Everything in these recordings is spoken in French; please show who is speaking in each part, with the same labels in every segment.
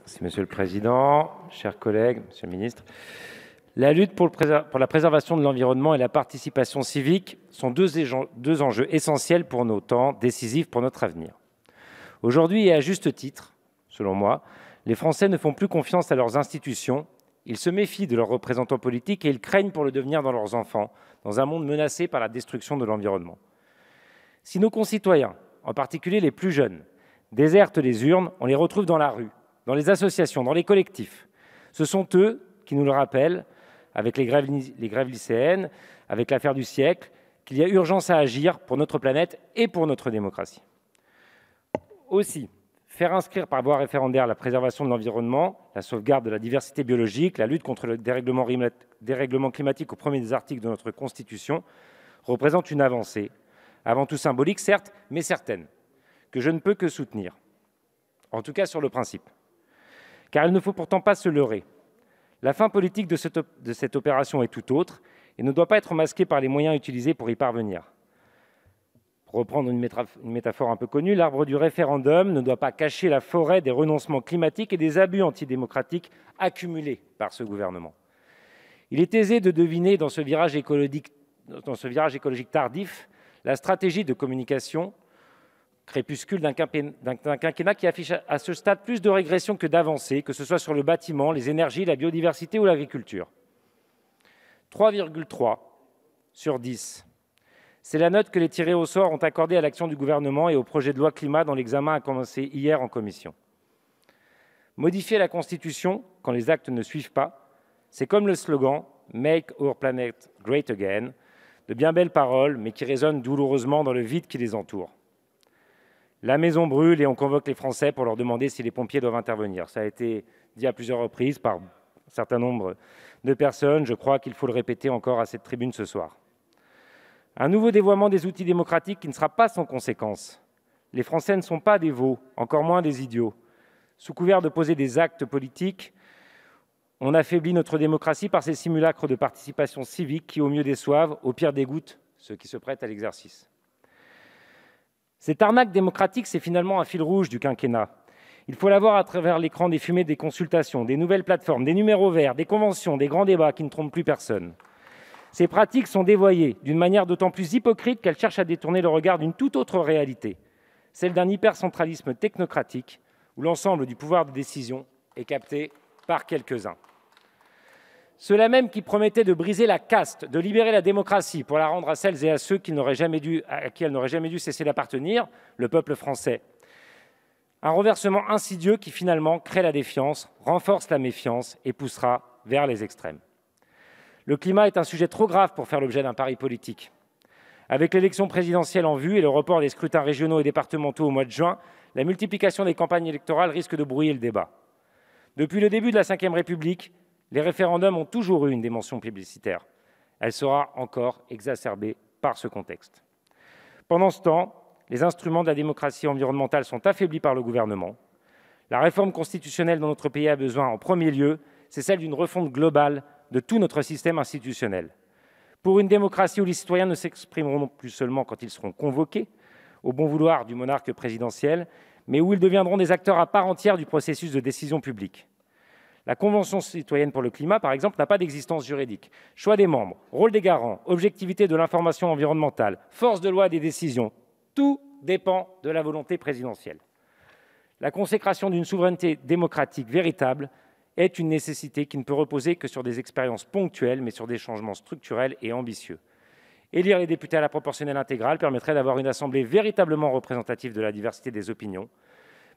Speaker 1: Merci, Monsieur le Président, chers collègues, Monsieur le Ministre. La lutte pour la préservation de l'environnement et la participation civique sont deux enjeux essentiels pour nos temps, décisifs pour notre avenir. Aujourd'hui, et à juste titre, selon moi, les Français ne font plus confiance à leurs institutions, ils se méfient de leurs représentants politiques et ils craignent pour le devenir de leurs enfants, dans un monde menacé par la destruction de l'environnement. Si nos concitoyens, en particulier les plus jeunes, désertent les urnes, on les retrouve dans la rue, dans les associations, dans les collectifs. Ce sont eux qui nous le rappellent, avec les grèves lycéennes, avec l'affaire du siècle, qu'il y a urgence à agir pour notre planète et pour notre démocratie. Aussi, faire inscrire par voie référendaire la préservation de l'environnement, la sauvegarde de la diversité biologique, la lutte contre le dérèglement climatique au premier des articles de notre Constitution représente une avancée, avant tout symbolique, certes, mais certaine, que je ne peux que soutenir, en tout cas sur le principe. Car il ne faut pourtant pas se leurrer. La fin politique de cette opération est tout autre et ne doit pas être masquée par les moyens utilisés pour y parvenir. Pour reprendre une métaphore un peu connue, l'arbre du référendum ne doit pas cacher la forêt des renoncements climatiques et des abus antidémocratiques accumulés par ce gouvernement. Il est aisé de deviner dans ce virage écologique tardif la stratégie de communication crépuscule d'un quinquennat qui affiche à ce stade plus de régression que d'avancée, que ce soit sur le bâtiment, les énergies, la biodiversité ou l'agriculture. 3,3 sur 10. C'est la note que les tirés au sort ont accordée à l'action du gouvernement et au projet de loi climat dont l'examen a commencé hier en commission. Modifier la Constitution quand les actes ne suivent pas, c'est comme le slogan « Make our planet great again », de bien belles paroles, mais qui résonnent douloureusement dans le vide qui les entoure. La maison brûle et on convoque les Français pour leur demander si les pompiers doivent intervenir. Ça a été dit à plusieurs reprises par un certain nombre de personnes. Je crois qu'il faut le répéter encore à cette tribune ce soir. Un nouveau dévoiement des outils démocratiques qui ne sera pas sans conséquences. Les Français ne sont pas des veaux, encore moins des idiots. Sous couvert de poser des actes politiques, on affaiblit notre démocratie par ces simulacres de participation civique qui, au mieux, déçoivent, au pire, dégoûtent ceux qui se prêtent à l'exercice. Cette arnaque démocratique, c'est finalement un fil rouge du quinquennat. Il faut la voir à travers l'écran des fumées des consultations, des nouvelles plateformes, des numéros verts, des conventions, des grands débats qui ne trompent plus personne. Ces pratiques sont dévoyées d'une manière d'autant plus hypocrite qu'elles cherchent à détourner le regard d'une toute autre réalité, celle d'un hypercentralisme technocratique où l'ensemble du pouvoir de décision est capté par quelques-uns. Ceux-là même qui promettaient de briser la caste, de libérer la démocratie pour la rendre à celles et à ceux à qui elle n'aurait jamais dû cesser d'appartenir, le peuple français. Un renversement insidieux qui finalement crée la défiance, renforce la méfiance et poussera vers les extrêmes. Le climat est un sujet trop grave pour faire l'objet d'un pari politique. Avec l'élection présidentielle en vue et le report des scrutins régionaux et départementaux au mois de juin, la multiplication des campagnes électorales risque de brouiller le débat. Depuis le début de la Ve République, les référendums ont toujours eu une dimension publicitaire. Elle sera encore exacerbée par ce contexte. Pendant ce temps, les instruments de la démocratie environnementale sont affaiblis par le gouvernement. La réforme constitutionnelle dont notre pays a besoin, en premier lieu, c'est celle d'une refonte globale de tout notre système institutionnel. Pour une démocratie où les citoyens ne s'exprimeront plus seulement quand ils seront convoqués, au bon vouloir du monarque présidentiel, mais où ils deviendront des acteurs à part entière du processus de décision publique. La Convention citoyenne pour le climat, par exemple, n'a pas d'existence juridique. Choix des membres, rôle des garants, objectivité de l'information environnementale, force de loi des décisions, tout dépend de la volonté présidentielle. La consécration d'une souveraineté démocratique véritable est une nécessité qui ne peut reposer que sur des expériences ponctuelles, mais sur des changements structurels et ambitieux. Élire les députés à la proportionnelle intégrale permettrait d'avoir une assemblée véritablement représentative de la diversité des opinions.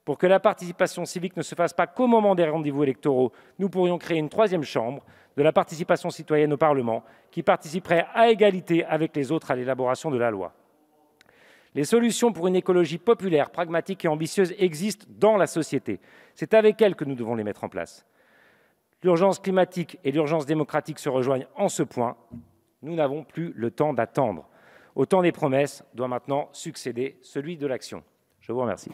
Speaker 1: Pour que la participation civique ne se fasse pas qu'au moment des rendez-vous électoraux, nous pourrions créer une troisième chambre de la participation citoyenne au Parlement qui participerait à égalité avec les autres à l'élaboration de la loi. Les solutions pour une écologie populaire, pragmatique et ambitieuse existent dans la société. C'est avec elles que nous devons les mettre en place. L'urgence climatique et l'urgence démocratique se rejoignent en ce point. Nous n'avons plus le temps d'attendre. Au temps des promesses doit maintenant succéder celui de l'action. Je vous remercie.